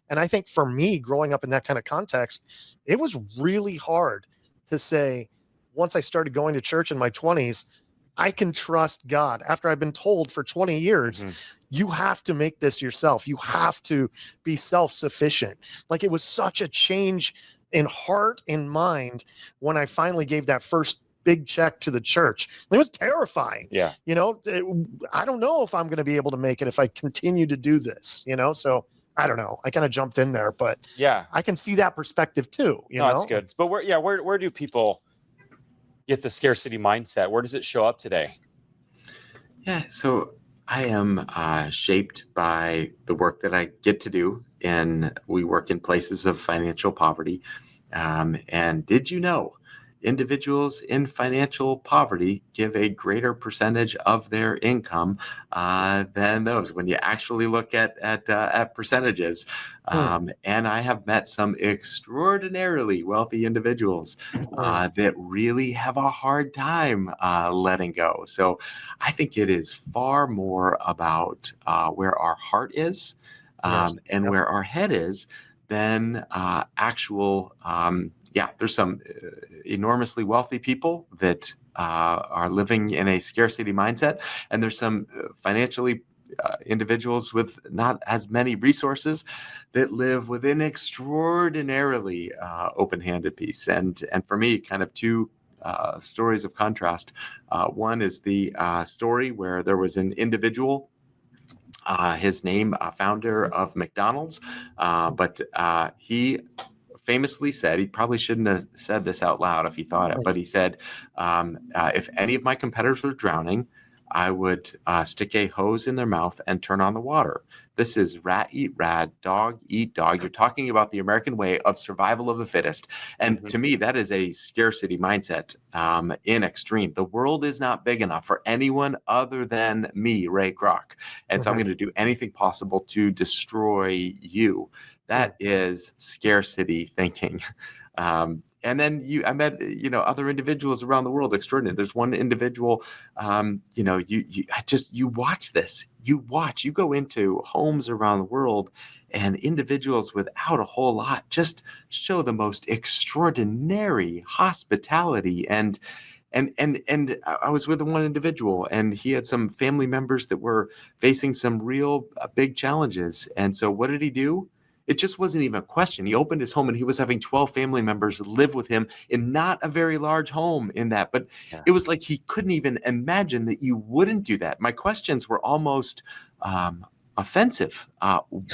Speaker 2: And I think for me, growing up in that kind of context, it was really hard to say, once I started going to church in my 20s, I can trust God. After I've been told for 20 years, you have to make this yourself. You have to be self-sufficient. It was such a change in heart and mind when I finally gave that first big check to the church. It was terrifying. I don't know if I'm going to be able to make it if I continue to do this, so I don't know. I kind of jumped in there, but
Speaker 1: Yeah.
Speaker 2: I can see that perspective too. You
Speaker 1: No,
Speaker 2: know,
Speaker 1: that's good. But where do people get the scarcity mindset? Where does it show up today?
Speaker 3: Yeah, so I am shaped by the work that I get to do, and we work in places of financial poverty. And did you know individuals in financial poverty give a greater percentage of their income than those when you actually look at percentages? And I have met some extraordinarily wealthy individuals that really have a hard time letting go. So I think it is far more about where our heart is
Speaker 2: Yes.
Speaker 3: and
Speaker 2: Yep.
Speaker 3: where our head is than actual. There's some enormously wealthy people that are living in a scarcity mindset, and there's some financially individuals with not as many resources that live with an extraordinarily open-handed peace. And for me, kind of two stories of contrast. One is the story where there was an individual, his name, founder of McDonald's, but he famously said, he probably shouldn't have said this out loud if he thought it, but he said, if any of my competitors were drowning, I would stick a hose in their mouth and turn on the water. This is rat eat rat, dog eat dog. You're talking about the American way of survival of the fittest. And to me, that is a scarcity mindset in extreme. The world is not big enough for anyone other than me, Ray Kroc. And so I'm going to do anything possible to destroy you. That is scarcity thinking. And then I met, other individuals around the world, extraordinary. There's one individual, you watch this, you go into homes around the world, and individuals without a whole lot just show the most extraordinary hospitality. And I was with one individual, and he had some family members that were facing some real big challenges. And so what did he do? It just wasn't even a question. He opened his home, and he was having 12 family members live with him in not a very large home in that. But it was like he couldn't even imagine that you wouldn't do that. My questions were almost offensive.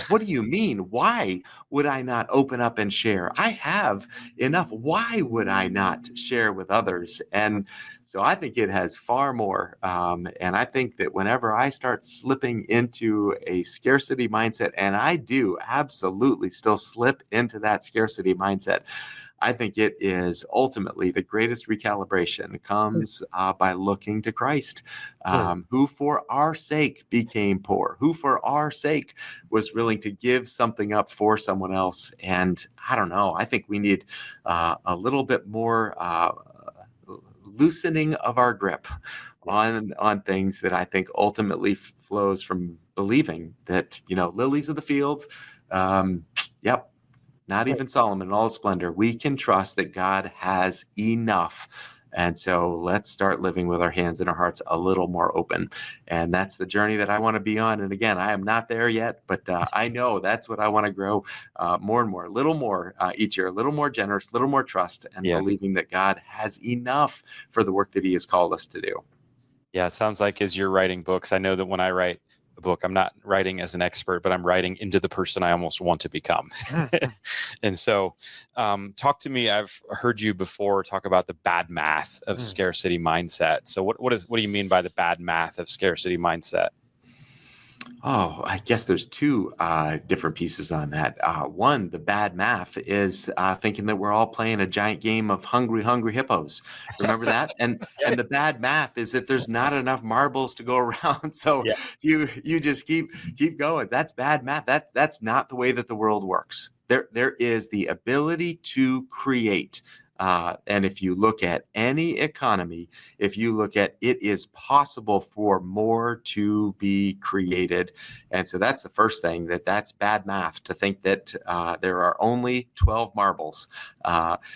Speaker 3: What do you mean? Why would I not open up and share? I have enough. Why would I not share with others? And so I think it has far more. And I think that whenever I start slipping into a scarcity mindset, and I do absolutely still slip into that scarcity mindset, I think it is ultimately the greatest recalibration comes by looking to Christ, who for our sake became poor, who for our sake was willing to give something up for someone else. And I don't know, I think we need a little bit more loosening of our grip on things that I think ultimately flows from believing that, lilies of the field, yep, not even Solomon in all splendor. We can trust that God has enough. And so let's start living with our hands and our hearts a little more open. And that's the journey that I want to be on. And again, I am not there yet, but I know that's what I want to grow more and more, a little more each year, a little more generous, a little more trust, and believing that God has enough for the work that he has called us to do.
Speaker 1: Yeah, it sounds like as you're writing books, I know that when I write a book, I'm not writing as an expert, but I'm writing into the person I almost want to become. And so talk to me. I've heard you before talk about the bad math of scarcity mindset. So what do you mean by the bad math of scarcity mindset?
Speaker 3: Oh, I guess there's two different pieces on that. One, the bad math is thinking that we're all playing a giant game of hungry, hungry hippos. Remember that? And the bad math is that there's not enough marbles to go around, so you just keep going. That's bad math. That's not the way that the world works. There is the ability to create. And if you look at any economy, if you look at it, is possible for more to be created. And so that's the first thing, that's bad math to think that there are only 12 marbles.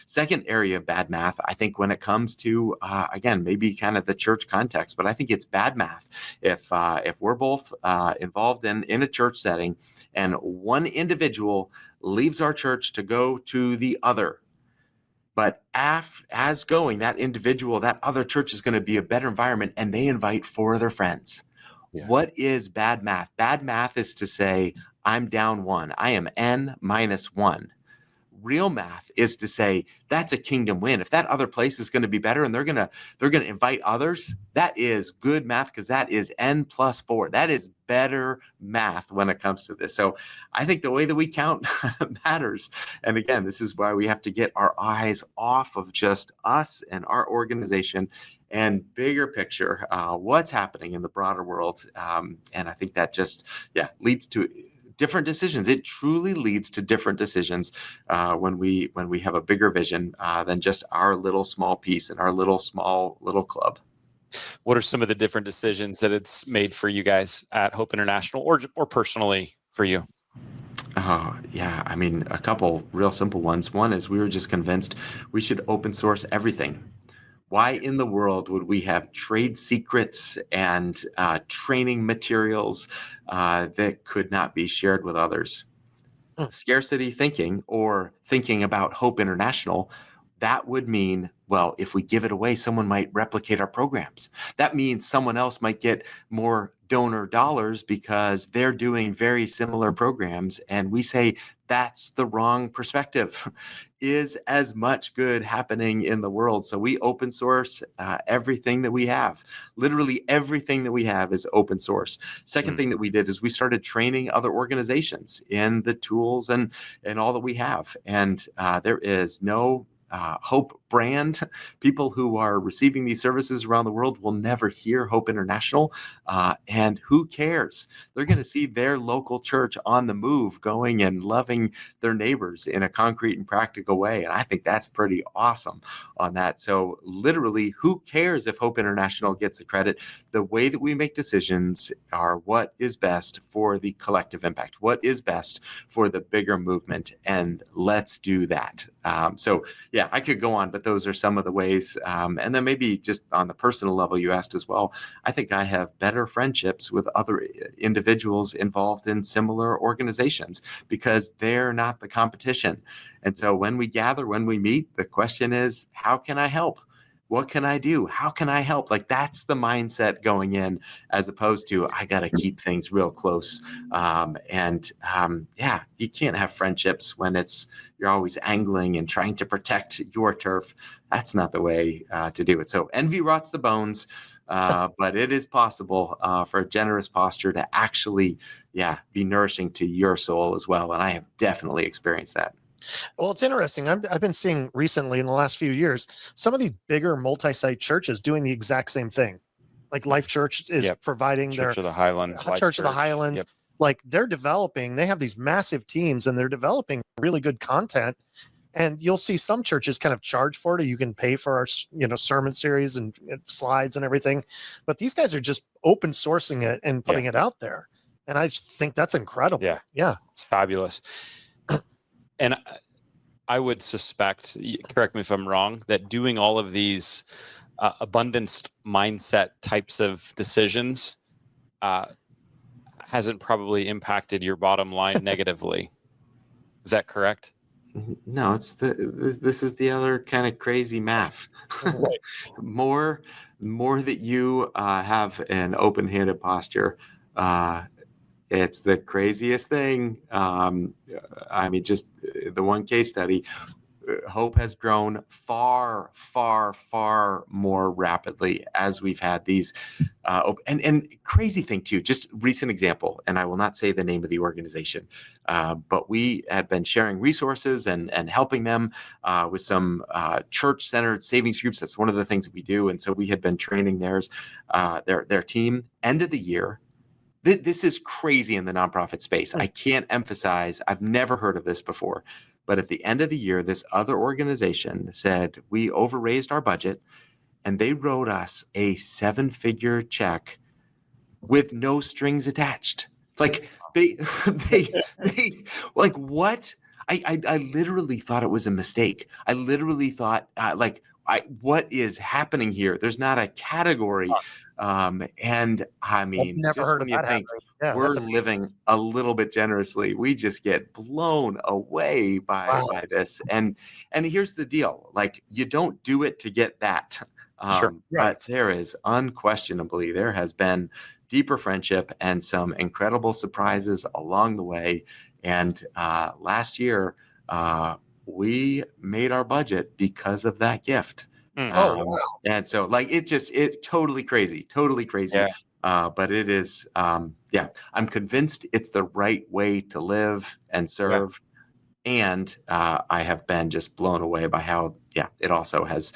Speaker 3: Second area of bad math, I think when it comes to, again, maybe kind of the church context, but I think it's bad math. If we're both involved in a church setting and one individual leaves our church to go to the other, but as going, that individual, that other church is going to be a better environment, and they invite 4 other friends. What is bad math? Bad math is to say, I'm down 1. I am n minus 1. Real math is to say that's a kingdom win. If that other place is going to be better and they're going to invite others, that is good math, because that is n plus 4. That is better math when it comes to this. So I think the way that we count matters. And again, this is why we have to get our eyes off of just us and our organization and bigger picture, what's happening in the broader world. And I think that just leads to different decisions. It truly leads to different decisions when we have a bigger vision than just our little small piece and our little club.
Speaker 1: What are some of the different decisions that it's made for you guys at Hope International, or personally for you?
Speaker 3: Yeah, I mean, a couple real simple ones. One is we were just convinced we should open source everything. Why in the world would we have trade secrets and training materials that could not be shared with others? Scarcity thinking, or thinking about Hope International, that would mean, well, if we give it away, someone might replicate our programs. That means someone else might get more donor dollars because they're doing very similar programs. And we say that's the wrong perspective. Is as much good happening in the world? So we open source everything that we have. Literally everything that we have is open source. Second thing that we did is we started training other organizations in the tools and all that we have. And there is no Hope brand. People who are receiving these services around the world will never hear Hope International. And who cares? They're going to see their local church on the move, going and loving their neighbors in a concrete and practical way. And I think that's pretty awesome on that. So literally, who cares if Hope International gets the credit? The way that we make decisions are what is best for the collective impact, what is best for the bigger movement. And let's do that. So yeah, I could go on, but those are some of the ways. And then maybe just on the personal level, you asked as well. I think I have better friendships with other individuals involved in similar organizations because they're not the competition. And so when we gather, when we meet, the question is, how can I help? What can I do? How can I help? Like, that's the mindset going in, as opposed to, I got to keep things real close. You can't have friendships when you're always angling and trying to protect your turf. That's not the way to do it. So envy rots the bones, but it is possible for a generous posture to actually, be nourishing to your soul as well. And I have definitely experienced that.
Speaker 2: Well, it's interesting. I've been seeing recently in the last few years, some of these bigger multi-site churches doing the exact same thing. Like Life Church is providing
Speaker 1: Church of the Highlands,
Speaker 2: Church of the Highlands.
Speaker 1: Yep.
Speaker 2: Like, they're developing, they have these massive teams and they're developing really good content. And you'll see some churches kind of charge for it, or you can pay for our, sermon series and slides and everything. But these guys are just open sourcing it and putting it out there. And I just think that's incredible. Yeah.
Speaker 1: It's fabulous. And I would suspect, correct me if I'm wrong, that doing all of these abundance mindset types of decisions hasn't probably impacted your bottom line negatively. Is that correct?
Speaker 3: No, this is the other kind of crazy math. More that you have an open-handed posture, it's the craziest thing. I mean, just the one case study, Hope has grown far, far, far more rapidly as we've had these. And crazy thing too, just recent example, and I will not say the name of the organization, but we had been sharing resources and helping them with some church-centered savings groups. That's one of the things that we do. And so we had been training their team. End of the year, this is crazy in the nonprofit space. I can't emphasize, I've never heard of this before. But at the end of the year, this other organization said, we overraised our budget, and they wrote us a 7-figure check with no strings attached. Like, they like, what? I literally thought it was a mistake. I literally thought, what is happening here? There's not a category. And I mean,
Speaker 2: never heard of that happening. Yeah,
Speaker 3: we're living a little bit generously, we just get blown away by this. And here's the deal: like, you don't do it to get that.
Speaker 1: Sure.
Speaker 3: But there is unquestionably, there has been deeper friendship and some incredible surprises along the way. And last year, we made our budget because of that gift.
Speaker 1: Mm.
Speaker 2: Oh, wow.
Speaker 3: And so like, it's totally crazy.
Speaker 1: Yeah.
Speaker 3: But it is, I'm convinced it's the right way to live and serve. And I have been just blown away by how, it also has,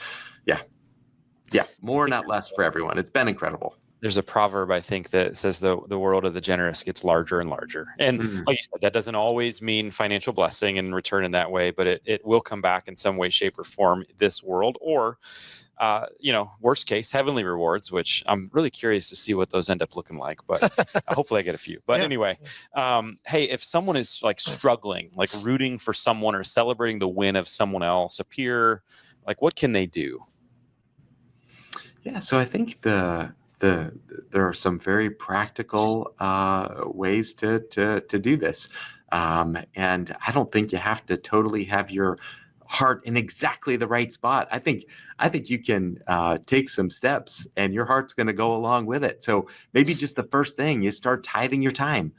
Speaker 3: more, not less for everyone. It's been incredible.
Speaker 1: There's a proverb, I think, that says the world of the generous gets larger and larger. And like you said, that doesn't always mean financial blessing and return in that way, but it will come back in some way, shape, or form this world, or worst case, heavenly rewards, which I'm really curious to see what those end up looking like, but hopefully I get a few. But anyway, hey, if someone is like struggling, like rooting for someone or celebrating the win of someone else, a peer, like what can they do?
Speaker 3: Yeah, so I think there are some very practical ways to do this, and I don't think you have to totally have your heart in exactly the right spot. I think you can take some steps, and your heart's going to go along with it. So maybe just the first thing is start tithing your time.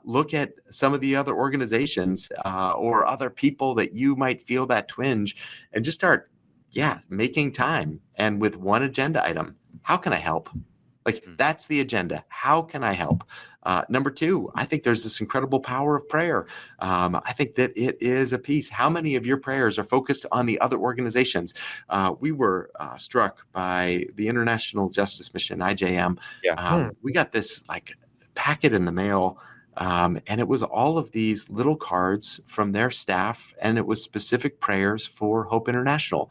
Speaker 3: Look at some of the other organizations or other people that you might feel that twinge, and just start making time, and with one agenda item. How can I help? Like, that's the agenda. How can I help? Number two, I think there's this incredible power of prayer. I think that it is a piece. How many of your prayers are focused on the other organizations? We were struck by the International Justice Mission, IJM. We got this like packet in the mail, and it was all of these little cards from their staff, and it was specific prayers for Hope International.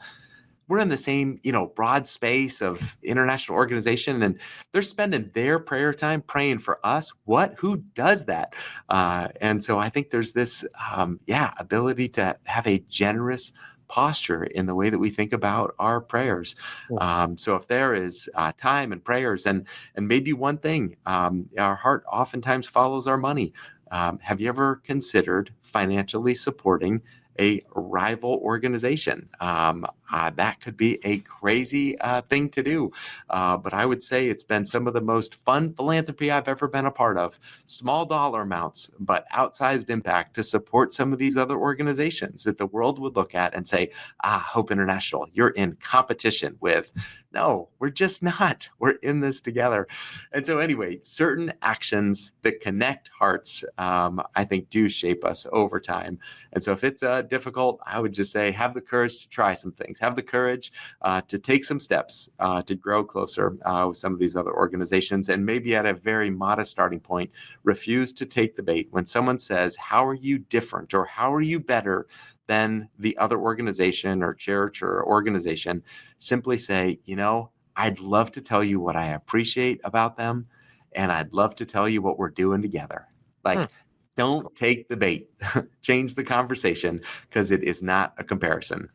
Speaker 3: We're in the same, broad space of international organization, and they're spending their prayer time praying for us. Who does that? And so I think there's this, ability to have a generous posture in the way that we think about our prayers. So if there is time and prayers, and maybe one thing, our heart oftentimes follows our money. Have you ever considered financially supporting a rival organization? That could be a crazy thing to do. But I would say it's been some of the most fun philanthropy I've ever been a part of. Small dollar amounts, but outsized impact to support some of these other organizations that the world would look at and say, Hope International, you're in competition with. No, we're just not. We're in this together. And so anyway, certain actions that connect hearts, I think do shape us over time. And so if it's difficult, I would just say have the courage to try some things. Have the courage to take some steps to grow closer with some of these other organizations. And maybe at a very modest starting point, refuse to take the bait. When someone says, how are you different, or how are you better than the other organization or church or organization, simply say, I'd love to tell you what I appreciate about them, and I'd love to tell you what we're doing together. Like, don't take the bait. Change the conversation, because it is not a comparison.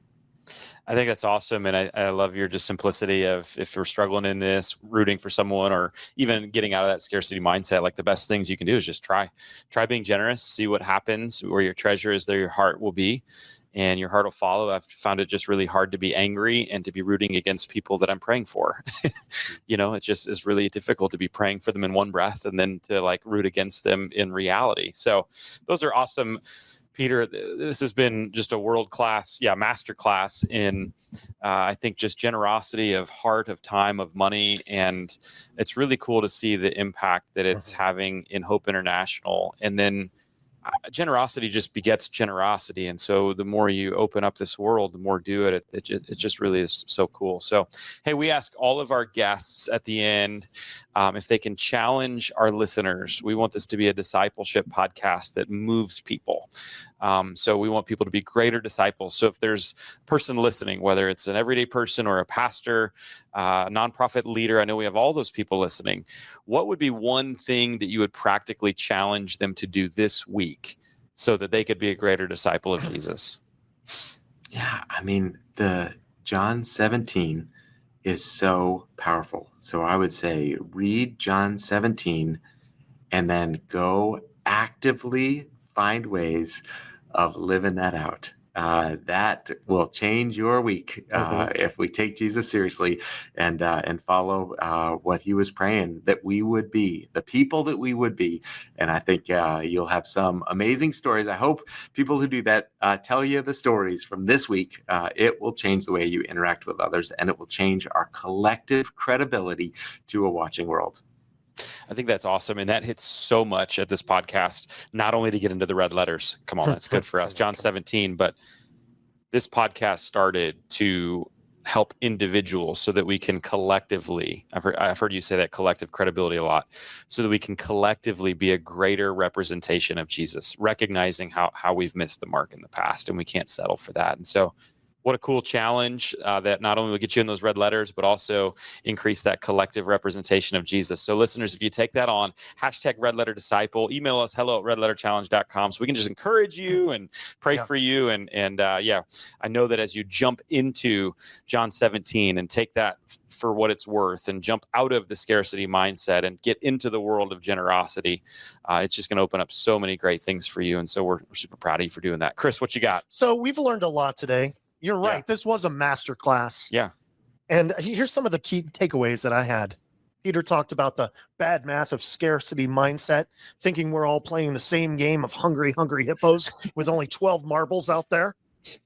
Speaker 1: I think that's awesome. And I love your just simplicity of, if you're struggling in this, rooting for someone, or even getting out of that scarcity mindset, like the best things you can do is just try being generous, see what happens. Where your treasure is, there your heart will be, and your heart will follow. I've found it just really hard to be angry and to be rooting against people that I'm praying for. It just is really difficult to be praying for them in one breath and then to like root against them in reality. So those are awesome. Peter, this has been just a world-class, masterclass in, I think, just generosity of heart, of time, of money. And it's really cool to see the impact that it's having in Hope International. And then generosity just begets generosity. And so the more you open up this world, the more do it. It just really is so cool. So, hey, we ask all of our guests at the end if they can challenge our listeners. We want this to be a discipleship podcast that moves people. So we want people to be greater disciples. So if there's a person listening, whether it's an everyday person or a pastor, a nonprofit leader, I know we have all those people listening. What would be one thing that you would practically challenge them to do this week so that they could be a greater disciple of Jesus?
Speaker 3: Yeah, I mean, the John 17 is so powerful. So I would say read John 17 and then go actively find ways of living that out. that will change your week if we take Jesus seriously and follow what he was praying that we would be, the people that we would be. And I think you'll have some amazing stories. I hope people who do that tell you the stories from this week. It will change the way you interact with others, and it will change our collective credibility to a watching world.
Speaker 1: I think that's awesome. And that hits so much at this podcast, not only to get into the red letters. Come on, that's good for us. John 17, but this podcast started to help individuals so that we can collectively, I've heard you say that, collective credibility a lot, so that we can collectively be a greater representation of Jesus, recognizing how we've missed the mark in the past, and we can't settle for that. And so what a cool challenge that not only will get you in those red letters, but also increase that collective representation of Jesus. So listeners, if you take that on, #RedLetterDisciple, email us hello@redletterchallenge.com so we can just encourage you and pray for you. And I know that as you jump into John 17 and take that for what it's worth and jump out of the scarcity mindset and get into the world of generosity, it's just going to open up so many great things for you. And so we're super proud of you for doing that. Chris, what you got?
Speaker 2: So we've learned a lot today. You're right.
Speaker 1: Yeah.
Speaker 2: This was a master class.
Speaker 1: Yeah.
Speaker 2: And here's some of the key takeaways that I had. Peter talked about the bad math of scarcity mindset, thinking we're all playing the same game of hungry hippos with only 12 marbles out there.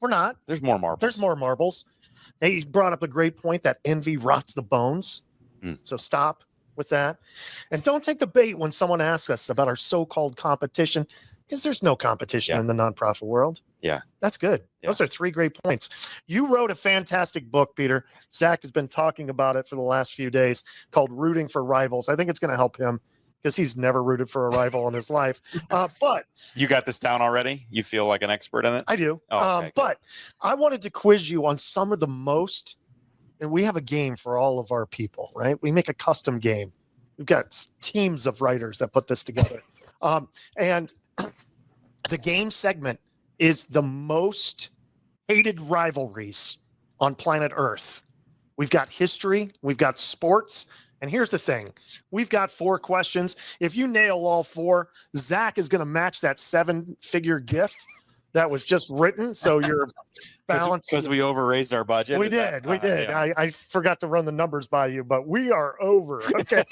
Speaker 2: We're not.
Speaker 1: There's more marbles.
Speaker 2: There's more marbles. He brought up a great point that envy rots the bones. So stop with that. And don't take the bait when someone asks us about our so-called competition, because there's no competition in the nonprofit world.
Speaker 1: Yeah.
Speaker 2: That's good.
Speaker 1: Yeah.
Speaker 2: Those are 3 great points. You wrote a fantastic book, Peter. Zach has been talking about it for the last few days, called Rooting for Rivals. I think it's going to help him because he's never rooted for a rival in his life. But
Speaker 1: you got this down already? You feel like an expert in it?
Speaker 2: I do.
Speaker 1: Oh, okay,
Speaker 2: but I wanted to quiz you on some of the most, and we have a game for all of our people, right? We make a custom game. We've got teams of writers that put this together. And the game segment is the most hated rivalries on planet Earth. We've got history, we've got sports, and here's the thing. We've got 4 questions. If you nail all 4, Zach is going to match that 7-figure gift that was just written. So you're balanced.
Speaker 1: Because we overraised our budget.
Speaker 2: We did. Yeah. I forgot to run the numbers by you, but we are over. Okay.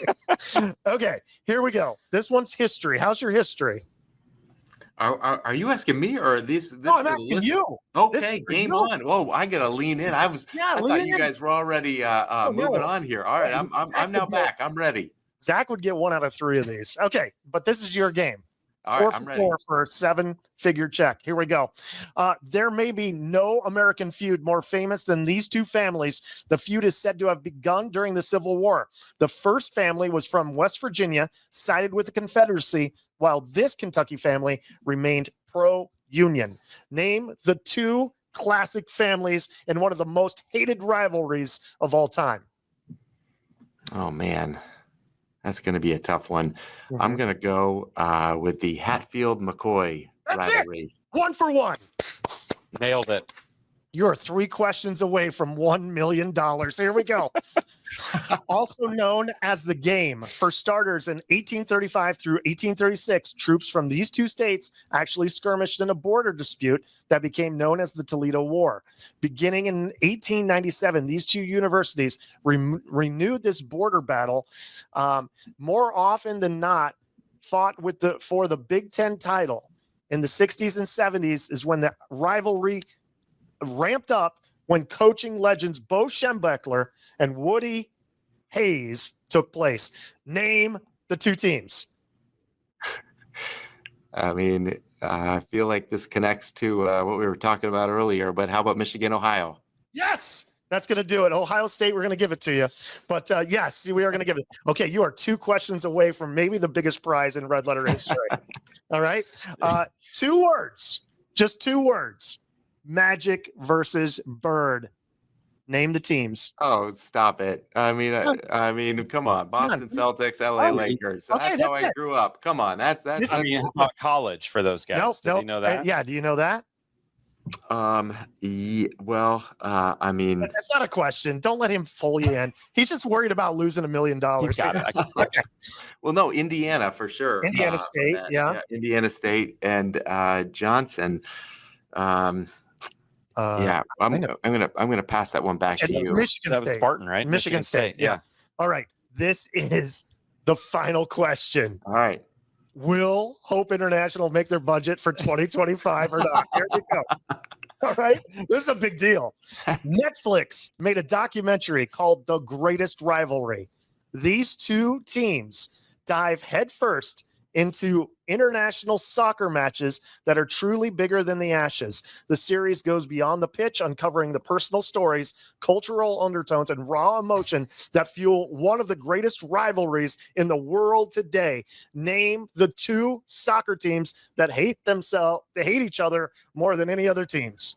Speaker 2: Okay, here we go. This one's history. How's your history?
Speaker 3: Are you asking me or this?
Speaker 2: No, I'm asking you.
Speaker 3: Okay, game on. Whoa, I gotta lean in. I thought you guys were already moving on here. All right, I'm now back. I'm ready.
Speaker 2: Zach would get 1 out of 3 of these. Okay, but this is your game.
Speaker 3: All right, I'm ready.
Speaker 2: 4 for a 7-figure check. Here we go. There may be no American feud more famous than these 2 families. The feud is said to have begun during the Civil War. The first family was from West Virginia, sided with the Confederacy, while this Kentucky family remained pro-Union. Name the 2 classic families in one of the most hated rivalries of all time.
Speaker 3: Oh, man. That's going to be a tough one. I'm going to go with the Hatfield-McCoy rivalry.
Speaker 2: It. 1 for 1.
Speaker 1: Nailed it.
Speaker 2: You're 3 questions away from $1 million. Here we go. Also known as the game. For starters, in 1835 through 1836, troops from these 2 states actually skirmished in a border dispute that became known as the Toledo War. Beginning in 1897, these 2 universities renewed this border battle. More often than not, fought for the Big Ten title. In the 60s and 70s is when the rivalry ramped up, when coaching legends Bo Schembechler and Woody Hayes took place. Name the 2 teams.
Speaker 3: I mean, I feel like this connects to what we were talking about earlier, but how about Michigan, Ohio?
Speaker 2: Yes, that's going to do it. Ohio State, we're going to give it to you. But yes, we are going to give it. Okay, you are 2 questions away from maybe the biggest prize in red letter history. All right. 2 words, just 2 words. Magic versus Bird. Name the teams.
Speaker 3: Oh, stop it! I mean, come on, Boston Celtics, LA Lakers.
Speaker 2: Okay,
Speaker 3: that's how I grew up. Come on, that's.
Speaker 1: I mean, how about college for those guys? Does he know that?
Speaker 2: Yeah, do you know that?
Speaker 3: Well, I mean,
Speaker 2: that's not a question. Don't let him fool you in. He's just worried about losing $1 million.
Speaker 1: He's got it.
Speaker 2: Okay.
Speaker 3: Well, no, Indiana for sure.
Speaker 2: Indiana State, yeah.
Speaker 3: Indiana State and Johnson. Yeah,
Speaker 2: I know.
Speaker 3: I'm gonna pass that one back
Speaker 2: It
Speaker 3: to
Speaker 2: was
Speaker 3: you.
Speaker 2: Michigan
Speaker 1: That was
Speaker 2: State.
Speaker 1: Spartan, right?
Speaker 2: Michigan State. Yeah. All right. This is the final question.
Speaker 3: All right.
Speaker 2: Will Hope International make their budget for 2025 or not? Here we go. All right. This is a big deal. Netflix made a documentary called The Greatest Rivalry. These two teams dive headfirst into international soccer matches that are truly bigger than the Ashes. The series goes beyond the pitch, uncovering the personal stories, cultural undertones, and raw emotion that fuel one of the greatest rivalries in the world today. Name the two soccer teams that hate each other more than any other teams.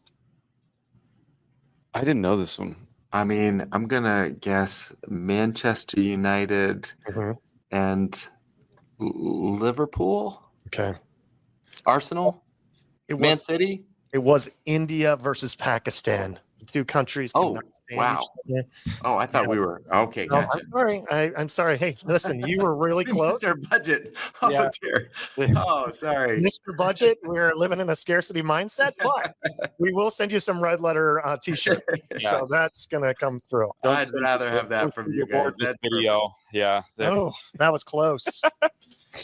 Speaker 1: I didn't know this one.
Speaker 3: I mean, I'm gonna guess Manchester United and Liverpool,
Speaker 2: Okay.
Speaker 3: Arsenal, Man City.
Speaker 2: It was India versus Pakistan. The two countries do not stand each other.
Speaker 3: Oh, I thought we were okay.
Speaker 2: No,
Speaker 3: Gotcha.
Speaker 2: I'm sorry. I'm sorry. Hey, listen, you were really
Speaker 3: We
Speaker 2: close.
Speaker 3: missed our budget. Oh
Speaker 1: Yeah.
Speaker 3: dear. Oh, sorry.
Speaker 2: Mr. Budget, we're living in a scarcity mindset, but we will send you some red letter t-shirt. So that's gonna come through.
Speaker 3: I'd rather have that from you guys.
Speaker 1: This
Speaker 3: That's
Speaker 1: video. Yeah.
Speaker 2: Oh, that was close.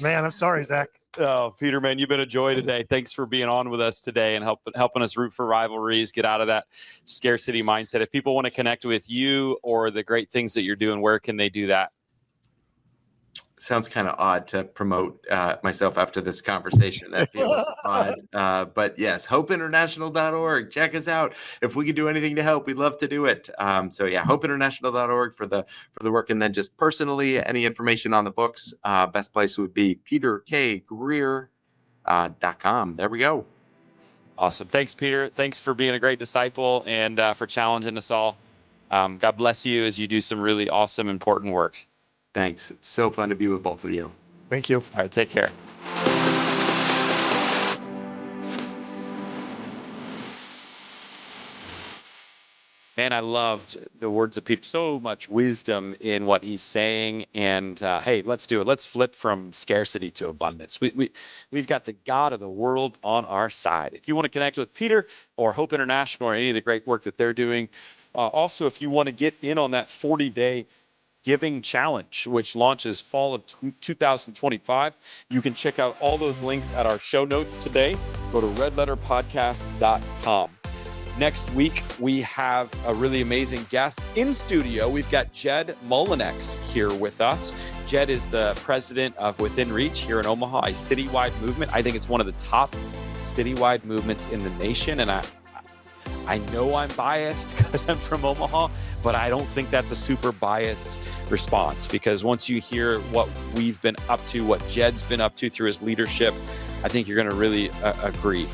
Speaker 2: Man, I'm sorry, Zach.
Speaker 1: Oh, Peter, man, you've been a joy today. Thanks for being on with us today and helping us root for rivalries, get out of that scarcity mindset. If people want to connect with you or the great things that you're doing, where can they do that?
Speaker 3: sounds kind of odd to promote myself after this conversation. That feels odd. But yes, hopeinternational.org. Check us out. If we can do anything to help, we'd love to do it. So yeah, hopeinternational.org for the work. And then just personally, any information on the books, best place would be peterkgreer.com. There we go.
Speaker 1: Awesome. Thanks, Peter. Thanks for being a great disciple and for challenging us all. God bless you as you do some really awesome, important work.
Speaker 3: Thanks. It's so fun to be with both of you.
Speaker 2: Thank you.
Speaker 1: All right, take care. Man, I loved the words of Peter. So much wisdom in what he's saying. And hey, let's do it. Let's flip from scarcity to abundance. We've got the God of the world on our side. If you want to connect with Peter or Hope International or any of the great work that they're doing, also, if you want to get in on that 40-day giving challenge, which launches fall of 2025, you can check out all those links at our show notes today. Go to redletterpodcast.com. Next week, we have a really amazing guest in studio. We've got Jed Mullinex here with us. Jed is the president of Within Reach here in Omaha, a citywide movement. I think it's one of the top citywide movements in the nation. And I know I'm biased because I'm from Omaha, but I don't think that's a super biased response, because once you hear what we've been up to, what Jed's been up to through his leadership, I think you're going to really agree.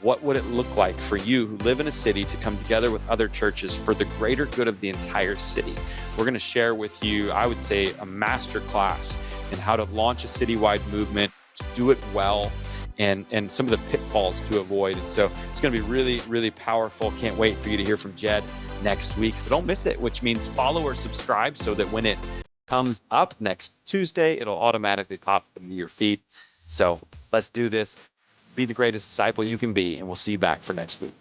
Speaker 1: What would it look like for you who live in a city to come together with other churches for the greater good of the entire city? We're going to share with you, I would say, a master class in how to launch a citywide movement, to do it well, and some of the pitfalls to avoid. And so it's going to be really, really powerful. Can't wait for you to hear from Jed next week. So don't miss it, which means follow or subscribe so that when it comes up next Tuesday, it'll automatically pop into your feed. So let's do this. Be the greatest disciple you can be, and we'll see you back for next week.